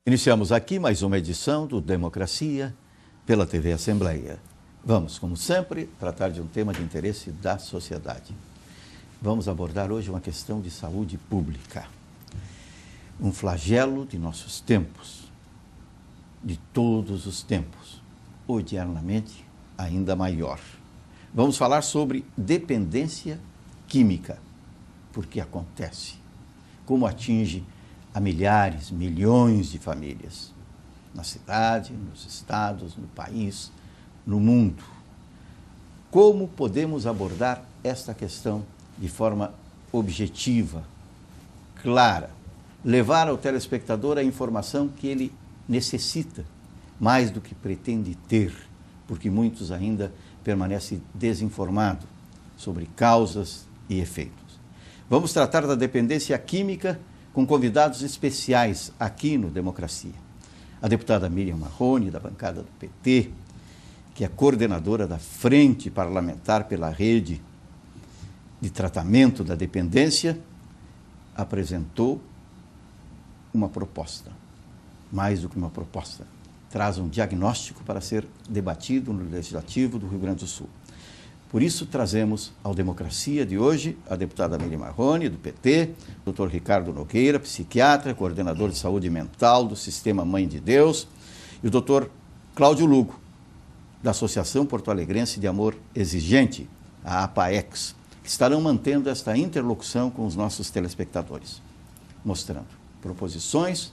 Iniciamos aqui mais uma edição do Democracia pela TV Assembleia. Vamos, como sempre, tratar de um tema de interesse da sociedade. Vamos abordar hoje uma questão de saúde pública. Um flagelo de nossos tempos, de todos os tempos, odiernamente ainda maior. Vamos falar sobre dependência química, porque acontece, como atinge a milhares, milhões de famílias, na cidade, nos estados, no país, no mundo. Como podemos abordar esta questão de forma objetiva, clara, levar ao telespectador a informação que ele necessita, mais do que pretende ter, porque muitos ainda permanecem desinformados sobre causas e efeitos. Vamos tratar da dependência química com convidados especiais aqui no Democracia. A deputada Miriam Marrone, da bancada do PT, que é coordenadora da Frente Parlamentar pela Rede de Tratamento da Dependência, apresentou uma proposta, mais do que uma proposta, traz um diagnóstico para ser debatido no Legislativo do Rio Grande do Sul. Por isso, trazemos ao Democracia de hoje a deputada Miriam Marrone, do PT, o Dr. Ricardo Nogueira, psiquiatra, coordenador de saúde mental do Sistema Mãe de Deus, e o Dr. Cláudio Lugo, da Associação Porto Alegrense de Amor Exigente, a APAEX, que estarão mantendo esta interlocução com os nossos telespectadores, mostrando proposições,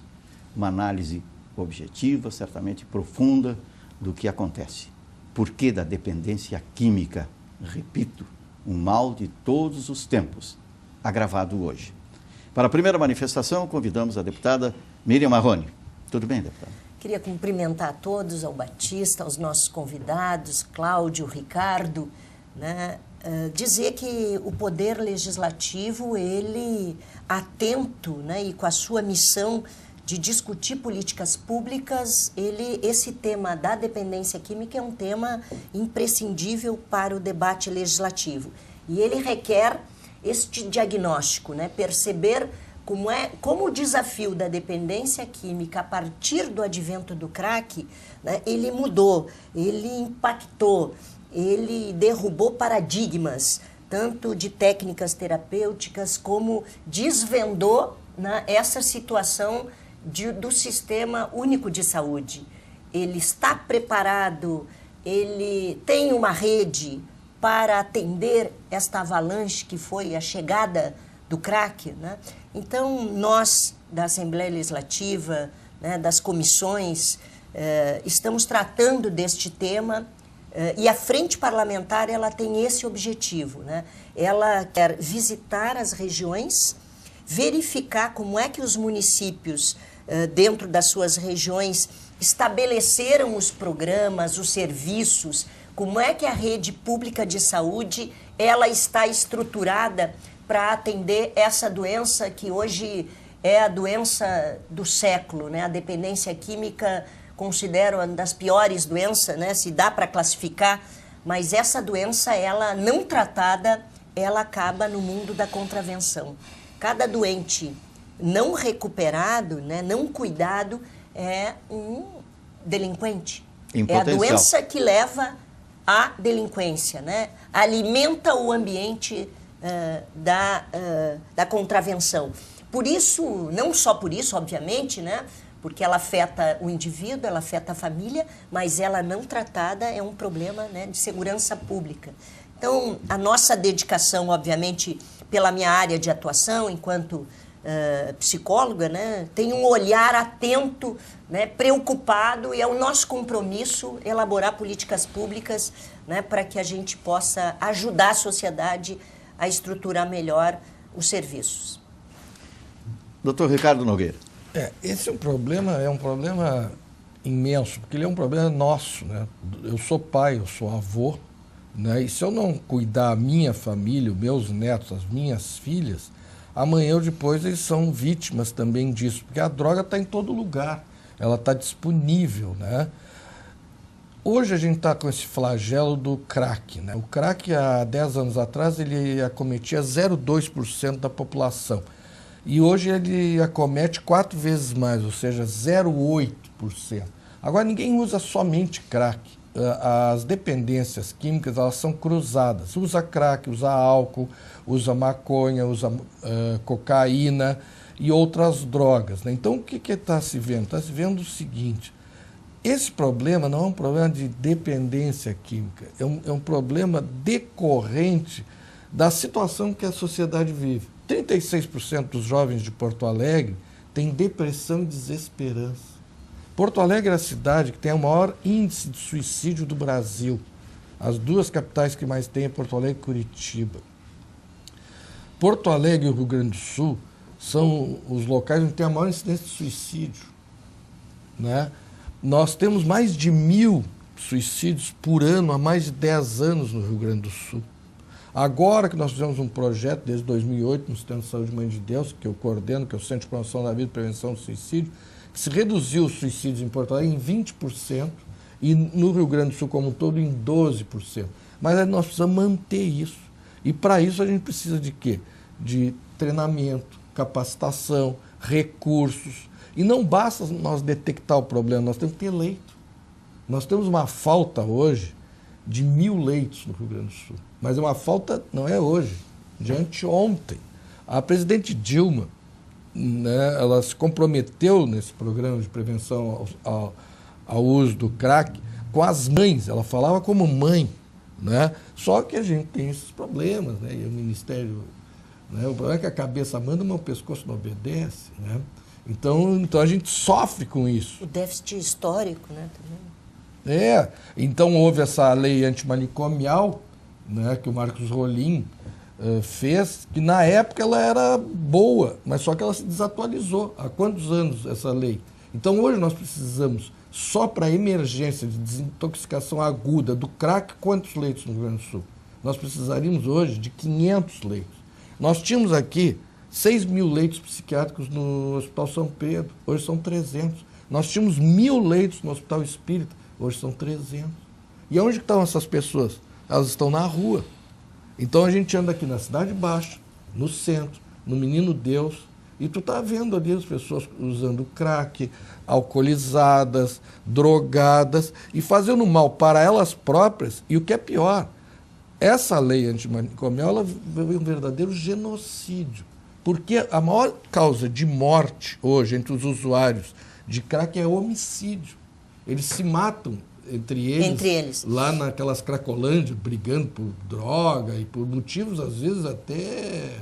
uma análise objetiva, certamente profunda, do que acontece. Por que da dependência química? Repito, um mal de todos os tempos, agravado hoje. Para a primeira manifestação, convidamos a deputada Miriam Marrone. Tudo bem, deputada? Queria cumprimentar a todos, ao Batista, aos nossos convidados, Cláudio, Ricardo, né? Dizer que o Poder Legislativo, ele atento, né, e com a sua missão de discutir políticas públicas, esse tema da dependência química é um tema imprescindível para o debate legislativo. E ele requer este diagnóstico, né? Perceber como o desafio da dependência química, a partir do advento do crack, né, ele mudou, ele impactou, ele derrubou paradigmas, tanto de técnicas terapêuticas, como desvendou, né, essa situação do Sistema Único de Saúde. Ele está preparado, ele tem uma rede para atender esta avalanche que foi a chegada do crack, né? Então, nós, da Assembleia Legislativa, né, das comissões, estamos tratando deste tema, e a Frente Parlamentar, ela tem esse objetivo, né? Ela quer visitar as regiões, verificar como é que os municípios, dentro das suas regiões, estabeleceram os programas, os serviços, como é que a rede pública de saúde ela está estruturada para atender essa doença que hoje é a doença do século, né? A dependência química considero uma das piores doenças, né? Se dá para classificar, mas essa doença, ela não tratada, ela acaba no mundo da contravenção. Cada doente não recuperado, né, não cuidado, é um delinquente. É a doença que leva à delinquência, né? Alimenta o ambiente da contravenção. Por isso, não só por isso, obviamente, né, porque ela afeta o indivíduo, ela afeta a família, mas ela não tratada é um problema, né, de segurança pública. Então, a nossa dedicação, obviamente, pela minha área de atuação, enquanto psicóloga, né, tem um olhar atento, né, preocupado, e é o nosso compromisso elaborar políticas públicas, né, para que a gente possa ajudar a sociedade a estruturar melhor os serviços. Doutor Ricardo Nogueira. Esse é um problema imenso, porque ele é um problema nosso, né? Eu sou pai, eu sou avô, né? E se eu não cuidar a minha família, os meus netos, as minhas filhas, amanhã ou depois eles são vítimas também disso, porque a droga está em todo lugar, ela está disponível, né? Hoje a gente está com esse flagelo do crack, né? O crack, há 10 anos atrás, ele acometia 0,2% da população. E hoje ele acomete 4 vezes mais, ou seja, 0,8%. Agora, ninguém usa somente crack. As dependências químicas, elas são cruzadas. Usa crack, usa álcool, usa maconha, usa cocaína e outras drogas, né? Então, o que está se vendo? Está se vendo o seguinte: esse problema não é um problema de dependência química, é um problema decorrente da situação que a sociedade vive. 36% dos jovens de Porto Alegre têm depressão e desesperança. Porto Alegre é a cidade que tem o maior índice de suicídio do Brasil. As 2 capitais que mais tem é Porto Alegre e Curitiba. Porto Alegre e o Rio Grande do Sul são os locais onde tem a maior incidência de suicídio, né? Nós temos mais de 1.000 suicídios por ano há mais de 10 anos no Rio Grande do Sul. Agora que nós fizemos um projeto, desde 2008, no Sistema de Saúde Mãe de Deus, que eu coordeno, que é o Centro de Promoção da Vida e Prevenção do Suicídio, que se reduziu os suicídios em Porto Alegre em 20% e no Rio Grande do Sul como um todo em 12%. Mas aí nós precisamos manter isso. E para isso a gente precisa de quê? De treinamento, capacitação, recursos. E não basta nós detectar o problema, nós temos que ter leito. Nós temos uma falta hoje de 1.000 leitos no Rio Grande do Sul. Mas é uma falta, não é hoje, de anteontem. A presidente Dilma, né, ela se comprometeu nesse programa de prevenção ao uso do crack com as mães. Ela falava como mãe, né? Só que a gente tem esses problemas, né? E o Ministério... Né, o problema é que a cabeça manda, mas o pescoço não obedece, né? Então a gente sofre com isso. O déficit histórico, né? Também. Então houve essa lei antimanicomial, né, que o Marcos Rolim fez, que na época ela era boa, mas só que ela se desatualizou. Há quantos anos essa lei? Então hoje nós precisamos, só para emergência de desintoxicação aguda do crack, quantos leitos no Rio Grande do Sul? Nós precisaríamos hoje de 500 leitos. Nós tínhamos aqui 6.000 leitos psiquiátricos no Hospital São Pedro, hoje são 300. Nós tínhamos 1.000 leitos no Hospital Espírita, hoje são 300. E onde estão essas pessoas? Elas estão na rua. Então a gente anda aqui na Cidade Baixa, no centro, no Menino Deus, e tu está vendo ali as pessoas usando crack, alcoolizadas, drogadas e fazendo mal para elas próprias. E o que é pior, essa lei antimanicomial, ela veio um verdadeiro genocídio. Porque a maior causa de morte hoje entre os usuários de crack é homicídio. Eles se matam entre eles, lá naquelas cracolândias, brigando por droga e por motivos, às vezes, até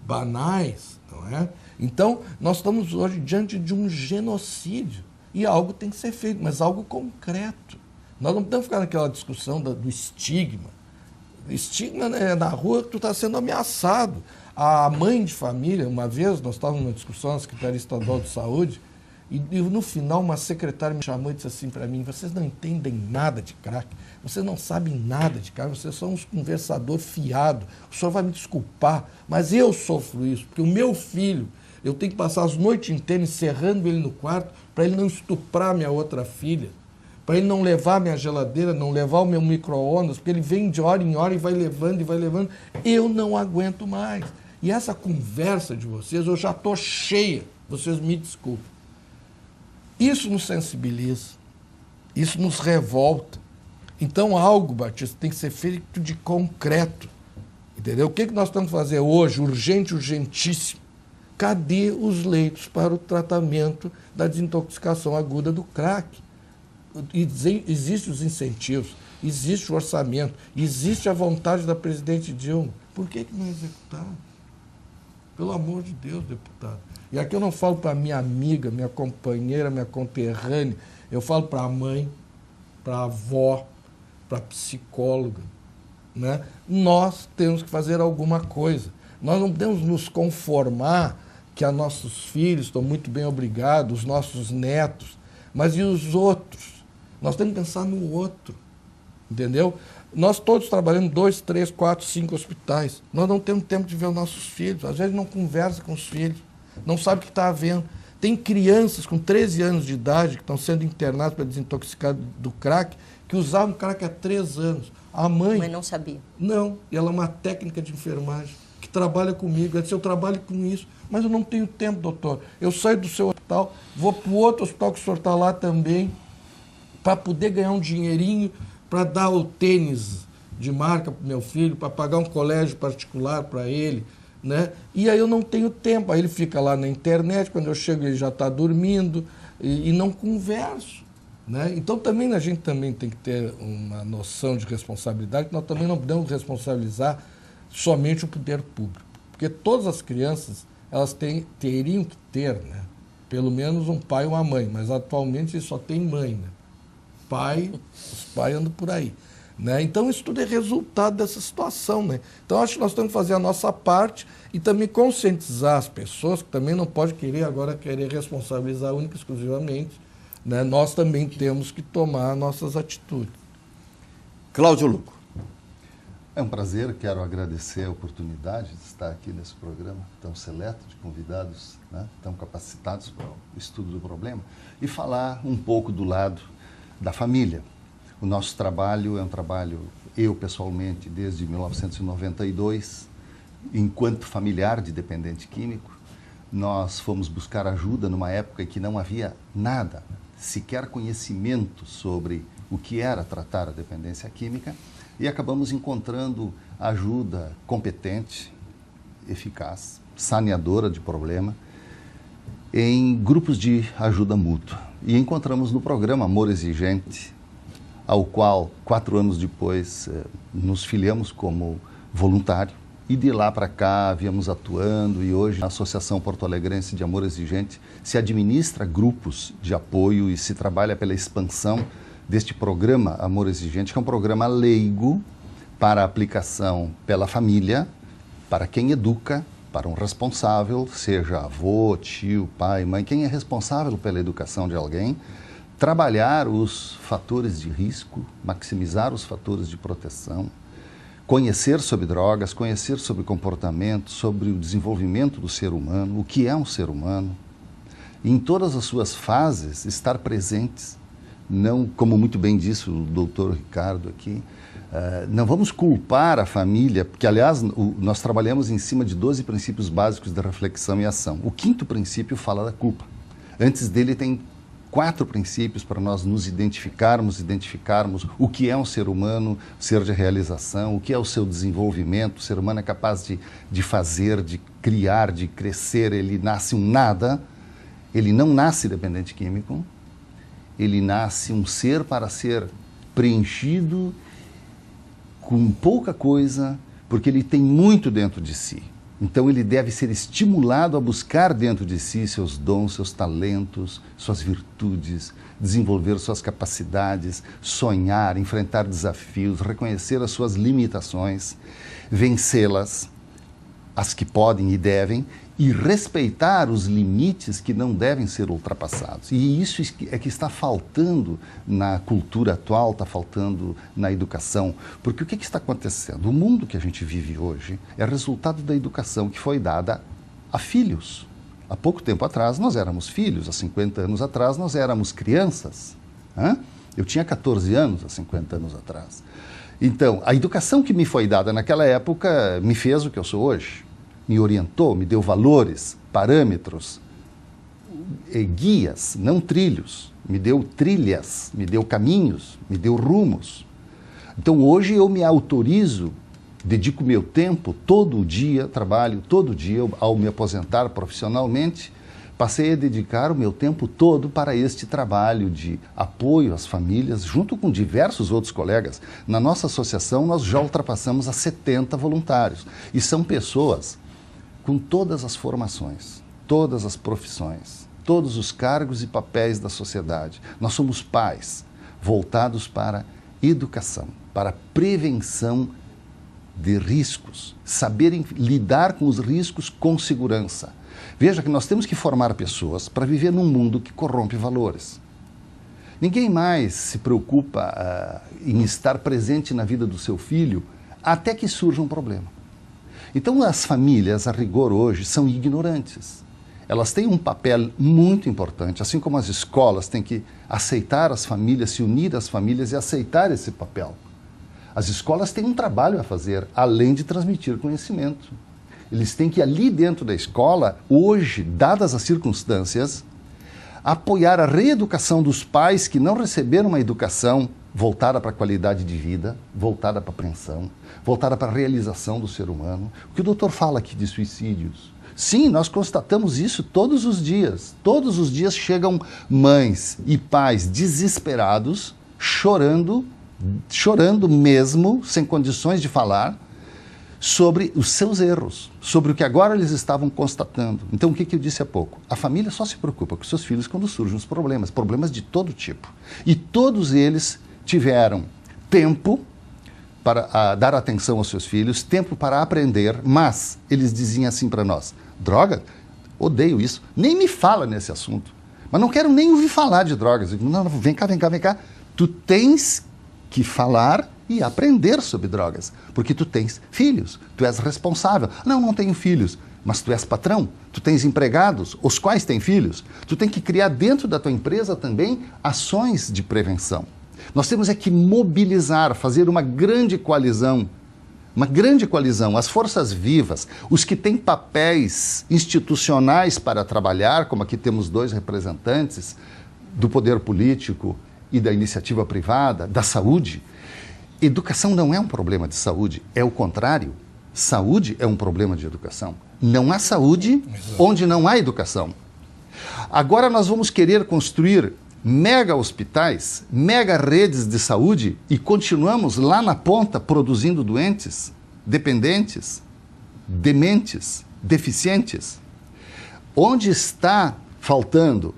banais, não é? Então, nós estamos hoje diante de um genocídio e algo tem que ser feito, mas algo concreto. Nós não podemos ficar naquela discussão do estigma. O estigma, né, na rua, tu está sendo ameaçado. A mãe de família, uma vez, nós estávamos numa discussão na Secretaria Estadual de Saúde, e no final uma secretária me chamou e disse assim para mim: vocês não entendem nada de crack, vocês não sabem nada de crack, vocês são uns conversador fiado, o senhor vai me desculpar, mas eu sofro isso, porque o meu filho, eu tenho que passar as noites inteiras encerrando ele no quarto para ele não estuprar minha outra filha, para ele não levar minha geladeira, não levar o meu micro-ondas, porque ele vem de hora em hora e vai levando, eu não aguento mais. E essa conversa de vocês, eu já estou cheia, vocês me desculpem. Isso nos sensibiliza, isso nos revolta. Então algo, Batista, tem que ser feito de concreto. Entendeu? O que nós estamos fazendo hoje, urgente, urgentíssimo? Cadê os leitos para o tratamento da desintoxicação aguda do crack? Existem os incentivos, existe o orçamento, existe a vontade da presidente Dilma. Por que não é executado? Pelo amor de Deus, deputado. E aqui eu não falo para minha amiga, minha companheira, minha conterrânea, eu falo para a mãe, para a avó, para a psicóloga, né? Nós temos que fazer alguma coisa. Nós não podemos nos conformar que os nossos filhos estão muito bem obrigados, os nossos netos, mas e os outros? Nós temos que pensar no outro, entendeu? Nós todos trabalhamos em 2, 3, 4, 5 hospitais. Nós não temos tempo de ver os nossos filhos. Às vezes não conversa com os filhos, não sabe o que está havendo. Tem crianças com 13 anos de idade que estão sendo internadas para desintoxicar do crack, que usavam crack há 3 anos. A mãe... Mas não sabia. Não, e ela é uma técnica de enfermagem, que trabalha comigo. Ela disse, eu trabalho com isso, mas eu não tenho tempo, doutor. Eu saio do seu hospital, vou para o outro hospital que o senhor está lá também, para poder ganhar um dinheirinho, para dar o tênis de marca para o meu filho, para pagar um colégio particular para ele, né? E aí eu não tenho tempo. Aí ele fica lá na internet, quando eu chego ele já está dormindo e não converso, né? Então também a gente também tem que ter uma noção de responsabilidade, que nós também não podemos responsabilizar somente o poder público, porque todas as crianças elas teriam que ter, né, pelo menos um pai e uma mãe, mas atualmente só tem mãe, né? Os pais andam por aí, né? Então isso tudo é resultado dessa situação, né? Então acho que nós temos que fazer a nossa parte e também conscientizar as pessoas, que também não pode querer responsabilizar única e exclusivamente, né? Nós também temos que tomar nossas atitudes. Cláudio Luco. É um prazer, quero agradecer a oportunidade de estar aqui nesse programa tão seleto, de convidados, né, tão capacitados para o estudo do problema, e falar um pouco do lado da família. O nosso trabalho é um trabalho, eu pessoalmente, desde 1992, enquanto familiar de dependente químico, nós fomos buscar ajuda numa época em que não havia nada, sequer conhecimento sobre o que era tratar a dependência química, e acabamos encontrando ajuda competente, eficaz, saneadora de problema, em grupos de ajuda mútua. E encontramos no programa Amor Exigente, ao qual, 4 anos depois, nos filiamos como voluntário. E de lá para cá viemos atuando, e hoje a Associação Porto Alegrense de Amor Exigente se administra grupos de apoio e se trabalha pela expansão deste programa Amor Exigente, que é um programa leigo para aplicação pela família, para quem educa, para um responsável, seja avô, tio, pai, mãe, quem é responsável pela educação de alguém, trabalhar os fatores de risco, maximizar os fatores de proteção, conhecer sobre drogas, conhecer sobre comportamento, sobre o desenvolvimento do ser humano, o que é um ser humano, e em todas as suas fases estar presentes. Não, como muito bem disse o doutor Ricardo aqui, não vamos culpar a família, porque, aliás, nós trabalhamos em cima de 12 princípios básicos da reflexão e ação. O 5º princípio fala da culpa. Antes dele tem 4 princípios para nós nos identificarmos o que é um ser humano, ser de realização, o que é o seu desenvolvimento. O ser humano é capaz de fazer, de criar, de crescer. Ele nasce um nada, ele não nasce dependente químico. Ele nasce um ser para ser preenchido com pouca coisa, porque ele tem muito dentro de si. Então ele deve ser estimulado a buscar dentro de si seus dons, seus talentos, suas virtudes, desenvolver suas capacidades, sonhar, enfrentar desafios, reconhecer as suas limitações, vencê-las, as que podem e devem, e respeitar os limites que não devem ser ultrapassados. E isso é que está faltando na cultura atual, está faltando na educação. Porque o que está acontecendo? O mundo que a gente vive hoje é resultado da educação que foi dada a filhos. Há pouco tempo atrás nós éramos filhos, há 50 anos atrás nós éramos crianças. Eu tinha 14 anos há 50 anos atrás. Então, a educação que me foi dada naquela época me fez o que eu sou hoje. Me orientou, me deu valores, parâmetros, guias, não trilhos. Me deu trilhas, me deu caminhos, me deu rumos. Então hoje eu me autorizo, dedico meu tempo, todo dia, trabalho todo dia, ao me aposentar profissionalmente, passei a dedicar o meu tempo todo para este trabalho de apoio às famílias, junto com diversos outros colegas. Na nossa associação nós já ultrapassamos a 70 voluntários. E são pessoas com todas as formações, todas as profissões, todos os cargos e papéis da sociedade. Nós somos pais voltados para educação, para prevenção de riscos, saberem lidar com os riscos com segurança. Veja que nós temos que formar pessoas para viver num mundo que corrompe valores. Ninguém mais se preocupa em estar presente na vida do seu filho até que surja um problema. Então as famílias, a rigor hoje, são ignorantes. Elas têm um papel muito importante, assim como as escolas têm que aceitar as famílias, se unir às famílias e aceitar esse papel. As escolas têm um trabalho a fazer, além de transmitir conhecimento. Eles têm que, ali dentro da escola, hoje, dadas as circunstâncias, apoiar a reeducação dos pais que não receberam uma educação voltada para a qualidade de vida, voltada para a apreensão, voltada para a realização do ser humano. O que o doutor fala aqui de suicídios? Sim, nós constatamos isso todos os dias. Todos os dias chegam mães e pais desesperados, chorando mesmo, sem condições de falar, sobre os seus erros, sobre o que agora eles estavam constatando. Então, o que eu disse há pouco? A família só se preocupa com seus filhos quando surgem os problemas de todo tipo. E todos eles tiveram tempo para dar atenção aos seus filhos, tempo para aprender, mas eles diziam assim para nós: droga? Odeio isso, nem me fala nesse assunto. Mas não quero nem ouvir falar de drogas. Eu digo, não, vem cá. Tu tens que falar e aprender sobre drogas, porque tu tens filhos, tu és responsável. Não tenho filhos, mas tu és patrão, tu tens empregados, os quais têm filhos. Tu tem que criar dentro da tua empresa também ações de prevenção. Nós temos que mobilizar, fazer uma grande coalizão, as forças vivas, os que têm papéis institucionais para trabalhar, como aqui temos 2 representantes do poder político e da iniciativa privada, da saúde. Educação não é um problema de saúde, é o contrário. Saúde é um problema de educação. Não há saúde onde não há educação. Agora nós vamos querer construir mega hospitais, mega redes de saúde e continuamos lá na ponta produzindo doentes, dependentes, dementes, deficientes. Onde está faltando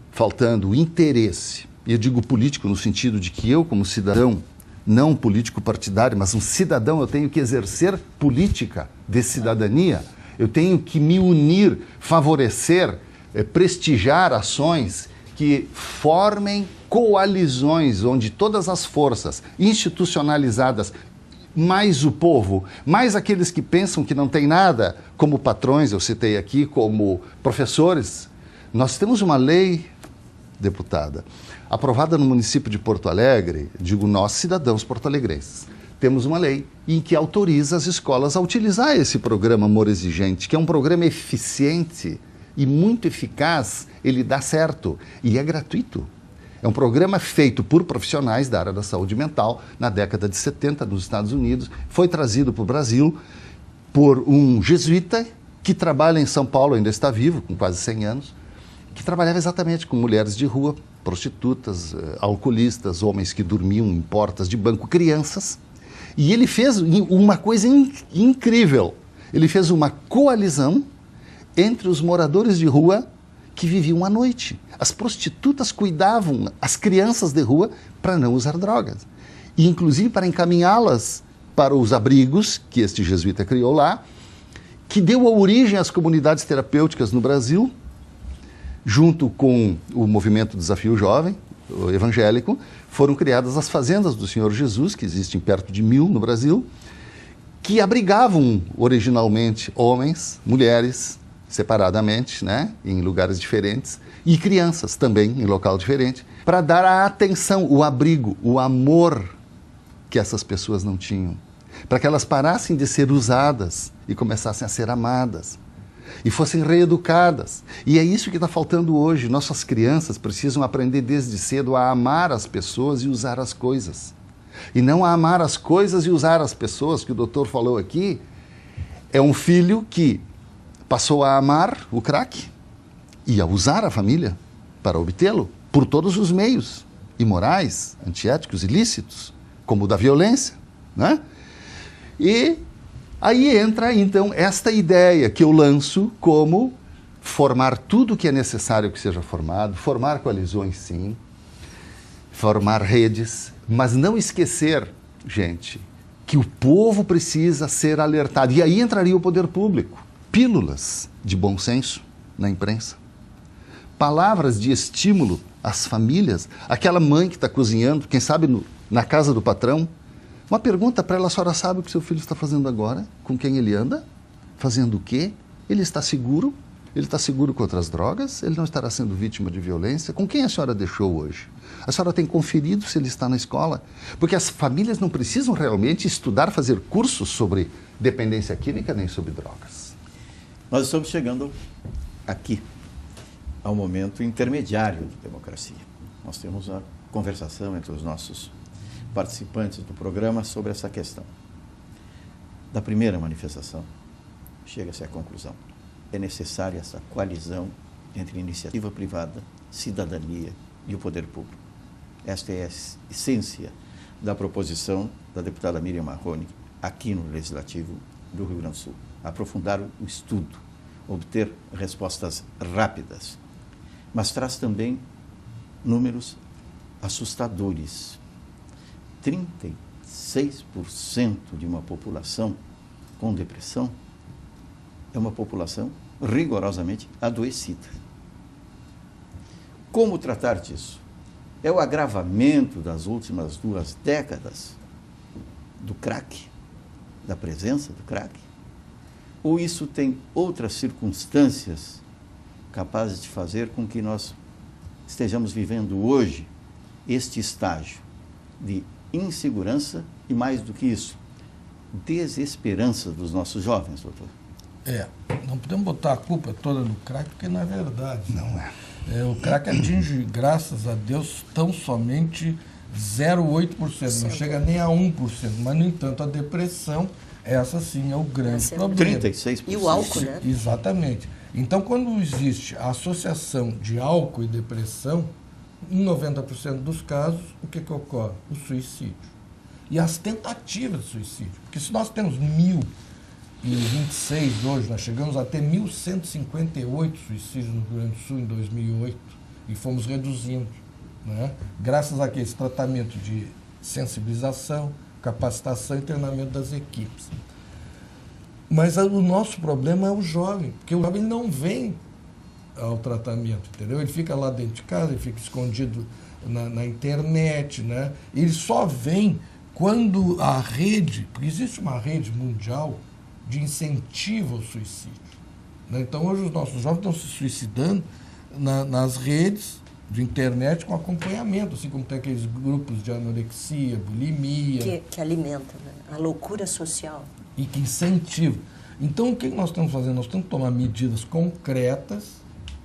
interesse? E eu digo político no sentido de que eu, como cidadão, não um político partidário, mas um cidadão, eu tenho que exercer política de cidadania, eu tenho que me unir, favorecer, prestigiar ações que formem coalizões onde todas as forças institucionalizadas, mais o povo, mais aqueles que pensam que não tem nada, como patrões, eu citei aqui, como professores. Nós temos uma lei, deputada, aprovada no município de Porto Alegre, digo nós, cidadãos porto-alegrenses, temos uma lei em que autoriza as escolas a utilizar esse programa Amor Exigente, que é um programa eficiente e muito eficaz, ele dá certo e é gratuito. É um programa feito por profissionais da área da saúde mental na década de 70 nos Estados Unidos, foi trazido para o Brasil por um jesuíta que trabalha em São Paulo, ainda está vivo, com quase 100 anos, que trabalhava exatamente com mulheres de rua, prostitutas, alcoolistas, homens que dormiam em portas de banco, crianças. E ele fez uma coisa incrível. Ele fez uma coalizão entre os moradores de rua que viviam à noite. As prostitutas cuidavam as crianças de rua para não usar drogas. E, inclusive, para encaminhá-las para os abrigos que este jesuíta criou lá, que deu origem às comunidades terapêuticas no Brasil, junto com o movimento Desafio Jovem, o evangélico, foram criadas as fazendas do Senhor Jesus, que existem perto de 1000 no Brasil, que abrigavam originalmente homens, mulheres, separadamente, né, em lugares diferentes, e crianças também, em local diferente, para dar a atenção, o abrigo, o amor que essas pessoas não tinham, para que elas parassem de ser usadas e começassem a ser amadas, e fossem reeducadas. E é isso que está faltando hoje. Nossas crianças precisam aprender desde cedo a amar as pessoas e usar as coisas. E não a amar as coisas e usar as pessoas, que o doutor falou aqui. É um filho que passou a amar o crack e a usar a família para obtê-lo por todos os meios imorais, antiéticos, ilícitos, como o da violência, né? E aí entra, então, esta ideia que eu lanço como formar tudo o que é necessário que seja formado, formar coalizões, sim, formar redes, mas não esquecer, gente, que o povo precisa ser alertado. E aí entraria o poder público. Pílulas de bom senso na imprensa. Palavras de estímulo às famílias. Aquela mãe que está cozinhando, quem sabe na casa do patrão, uma pergunta para ela: a senhora sabe o que seu filho está fazendo agora? Com quem ele anda? Fazendo o quê? Ele está seguro? Ele está seguro contra as drogas? Ele não estará sendo vítima de violência? Com quem a senhora deixou hoje? A senhora tem conferido se ele está na escola? Porque as famílias não precisam realmente estudar, fazer cursos sobre dependência química nem sobre drogas. Nós estamos chegando aqui ao momento intermediário de democracia. Nós temos a conversação entre os nossos participantes do programa sobre essa questão. Da primeira manifestação, chega-se à conclusão. É necessária essa coalizão entre iniciativa privada, cidadania e o poder público. Esta é a essência da proposição da deputada Miriam Marrone aqui no Legislativo do Rio Grande do Sul. Aprofundar o estudo, obter respostas rápidas, mas traz também números assustadores. 36% de uma população com depressão é uma população rigorosamente adoecida. Como tratar disso? É o agravamento das últimas 2 décadas do crack, da presença do crack? Ou isso tem outras circunstâncias capazes de fazer com que nós estejamos vivendo hoje este estágio de insegurança e, mais do que isso, desesperança dos nossos jovens, doutor? Não podemos botar a culpa toda no crack, porque não é verdade. Não é. O crack atinge, graças a Deus, tão somente 0,8%, não chega nem a 1%, mas, no entanto, a depressão, essa sim é o grande problema. 36%. E o álcool, né? Exatamente. Então, quando existe a associação de álcool e depressão, em 90% dos casos, o que ocorre? O suicídio. E as tentativas de suicídio. Porque se nós temos 1.026 hoje, nós chegamos a ter 1.158 suicídios no Rio Grande do Sul em 2008 e fomos reduzindo, né? Graças a esse tratamento de sensibilização, capacitação e treinamento das equipes. Mas o nosso problema é o jovem, porque o jovem não vem ao tratamento, entendeu? Ele fica lá dentro de casa, ele fica escondido na internet, né? Ele só vem quando a rede, porque existe uma rede mundial de incentivo ao suicídio, né? Então, hoje os nossos jovens estão se suicidando nas redes de internet com acompanhamento, assim como tem aqueles grupos de anorexia, bulimia. Que alimenta, né? A loucura social. E que incentiva. Então, o que nós estamos fazendo? Nós temos que tomar medidas concretas,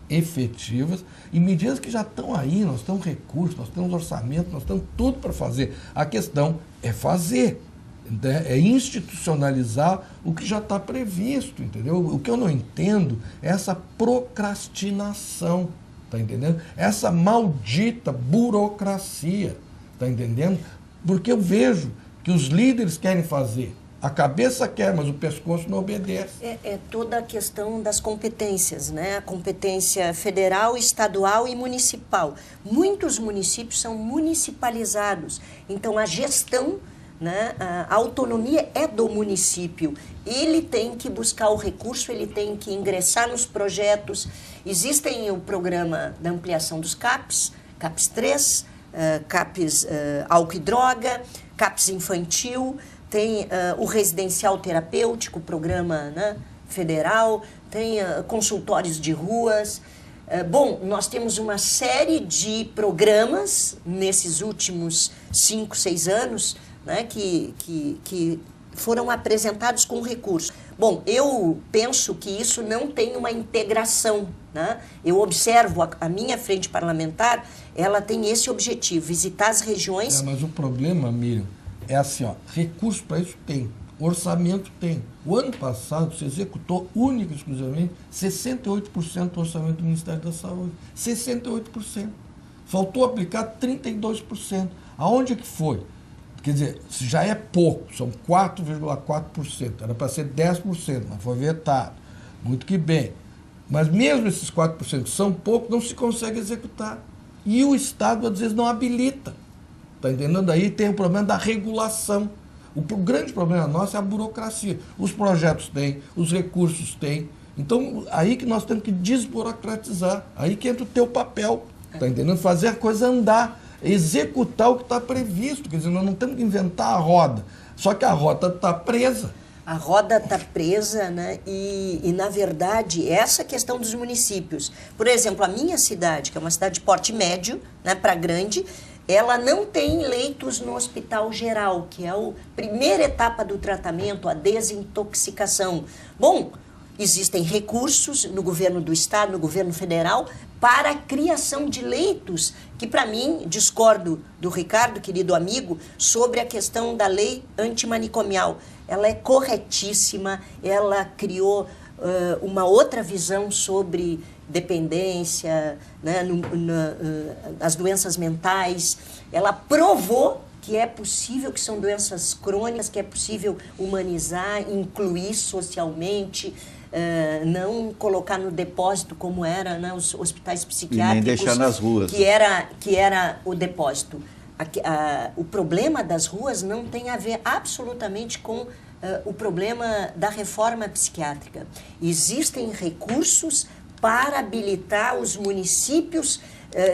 efetivas, e medidas que já estão aí, nós temos recursos, nós temos orçamento, nós temos tudo para fazer. A questão é fazer, né? É institucionalizar o que já está previsto, entendeu? O que eu não entendo é essa procrastinação, tá entendendo? Essa maldita burocracia, tá entendendo? Porque eu vejo que os líderes querem fazer, a cabeça quer, mas o pescoço não obedece. É toda a questão das competências, né? A competência federal, estadual e municipal. Muitos municípios são municipalizados, então a gestão, né, a autonomia é do município. Ele tem que buscar o recurso, ele tem que ingressar nos projetos. Existem o programa da ampliação dos CAPs, CAPs 3, CAPs álcool e droga, CAPs infantil, tem o residencial terapêutico, programa, né, federal, tem consultórios de ruas. Bom, nós temos uma série de programas nesses últimos 5, 6 anos, né, que foram apresentados com recurso. Bom, eu penso que isso não tem uma integração, né? Eu observo a minha frente parlamentar, ela tem esse objetivo, visitar as regiões. Mas o problema, Miriam, é assim, ó, recurso para isso tem, orçamento tem. O ano passado se executou única e exclusivamente 68% do orçamento do Ministério da Saúde. 68%. Faltou aplicar 32%. Aonde que foi? Quer dizer, já é pouco, são 4,4%. Era para ser 10%, mas foi vetado. Muito que bem. Mas mesmo esses 4% que são pouco, não se consegue executar. E o Estado, às vezes, não habilita. Está entendendo? Aí tem o problema da regulação. O grande problema nosso é a burocracia. Os projetos têm, os recursos têm. Então, aí que nós temos que desburocratizar. Aí que entra o teu papel. Está entendendo? Fazer a coisa andar. Executar o que está previsto. Quer dizer, nós não temos que inventar a roda. Só que a roda está presa. A roda está presa, né? E, na verdade, essa questão dos municípios. Por exemplo, a minha cidade, que é uma cidade de porte médio, né, para grande, ela não tem leitos no hospital geral, que é a primeira etapa do tratamento, a desintoxicação. Bom, existem recursos no governo do estado, no governo federal, para a criação de leitos, que para mim, discordo do Ricardo, querido amigo, sobre a questão da lei antimanicomial. Ela é corretíssima, ela criou uma outra visão sobre dependência, né, as doenças mentais. Ela provou que é possível, que são doenças crônicas, que é possível humanizar, incluir socialmente, não colocar no depósito como era, né, os hospitais psiquiátricos. E nem deixar nas ruas. Que era o depósito. O problema das ruas não tem a ver absolutamente com o problema da reforma psiquiátrica. Existem recursos para habilitar os municípios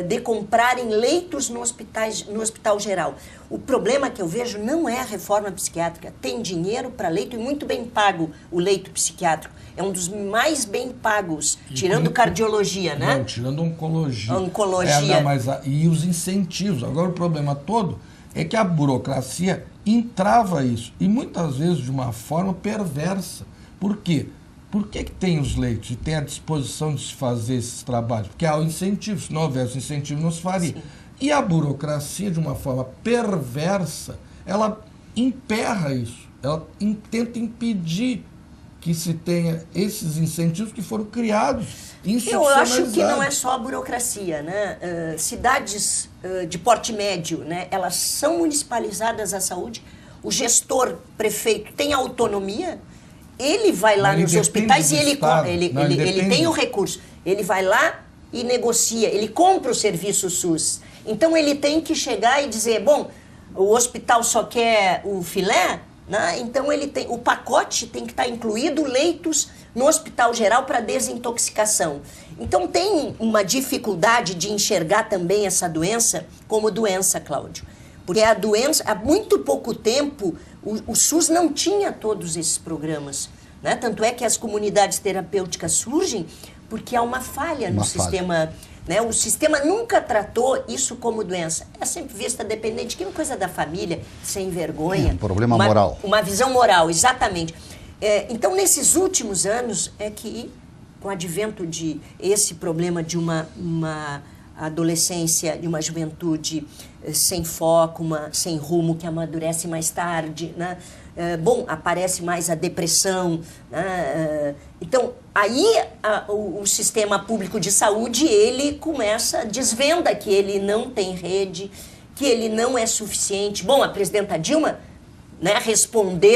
de comprarem leitos no hospital geral. O problema que eu vejo não é a reforma psiquiátrica. Tem dinheiro para leito e muito bem pago o leito psiquiátrico. É um dos mais bem pagos, tirando cardiologia, né? Não, tirando oncologia. Oncologia. E os incentivos. Agora, o problema todo é que a burocracia entrava isso. E muitas vezes de uma forma perversa. Por quê? Por que tem os leitos e tem a disposição de se fazer esses trabalhos? Porque há o incentivo. Se não houvesse incentivo, não se faria. Sim. E a burocracia, de uma forma perversa, ela emperra isso. Ela tenta impedir que se tenha esses incentivos que foram criados, Eu acho que não é só a burocracia, né? Cidades de porte médio, né? Elas são municipalizadas à saúde, o gestor, prefeito, tem autonomia, ele vai lá nos hospitais e ele tem o recurso, ele vai lá e negocia, ele compra o serviço SUS. Então ele tem que chegar e dizer, bom, o hospital só quer o filé, né? Então o pacote tem que estar incluído leitos no hospital geral para desintoxicação. Então tem uma dificuldade de enxergar também essa doença como doença, Cláudio. Porque a doença, há muito pouco tempo, o SUS não tinha todos esses programas, né? Tanto é que as comunidades terapêuticas surgem porque há uma falha no sistema. Né? O sistema nunca tratou isso como doença. É sempre vista dependente, que é uma coisa da família, sem vergonha. Um problema moral. Uma visão moral, exatamente. Então, nesses últimos anos, é que, com o advento de esse problema de uma adolescência, de uma juventude sem foco, sem rumo, que amadurece mais tarde, né? Aparece mais a depressão, né? Então, aí o sistema público de saúde, ele desvenda que ele não tem rede, que ele não é suficiente. Bom, a presidenta Dilma, né,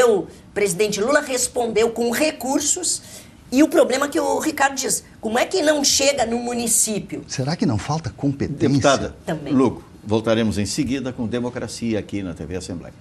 o presidente Lula respondeu com recursos, e o problema que o Ricardo diz, como é que não chega no município? Será que não falta competência? Deputada Também. Luco, voltaremos em seguida com Democracia aqui na TV Assembleia.